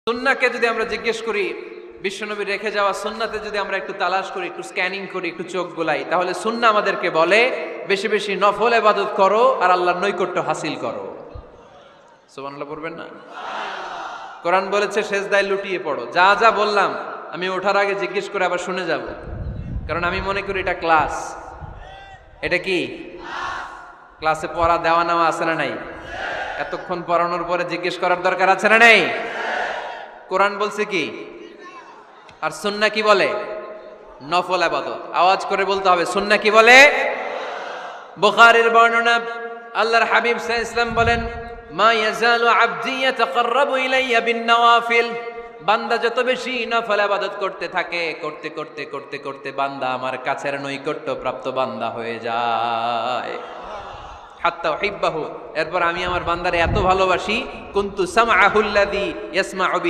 সুন্নাহকে যদি আমরা জিজ্ঞেস করি, বিশ্বনবী রেখে যাওয়া সুন্নাতে যদি আমরা একটু তালাশ করি, একটু স্ক্যানিং করি, একটু চোখ গোলাই, তাহলে সুন্নাহ আমাদেরকে বলে বেশি বেশি নফল ইবাদত করো আর আল্লাহর নৈকট্য হাসিল করো। সুবহানাল্লাহ পড়বেন না? কোরআন বলেছে সেজদায় লুটিয়ে পড়ো। যা যা বললাম আমি ওঠার আগে জিজ্ঞেস করে আবার শুনে যাব, কারণ আমি মনে করি এটা ক্লাস। এটা কি ক্লাসে পড়া দেওয়া নেওয়া আছে না নাই? এতক্ষণ পড়ানোর পরে জিজ্ঞেস করার দরকার আছে না নাই? কোরআন বলছে কি আর সুন্নাহ কি বলে? নফল ইবাদত। আওয়াজ করে বলতে হবে, সুন্নাহ কি বলে? বুখারীর বর্ণনা, আল্লাহর হাবিব সাল্লাল্লাহু আলাইহি ওয়াসাল্লাম বলেন, মা ইয়াজালু আবদি ইয়াতাকাররাবু ইলাইয়া বিন নওয়াফিল। বান্দা যত বেশি নফল ইবাদত করতে থাকে, করতে করতে করতে করতে বান্দা আমার কাছের নৈকট্য প্রাপ্ত বান্দা হয়ে যায়। হাত্তা উহিব্বাহু, এরপর আমি আমার বান্দারে এত ভালোবাসি, কুনতু সামআহুল্লাযী ইয়াসমাউ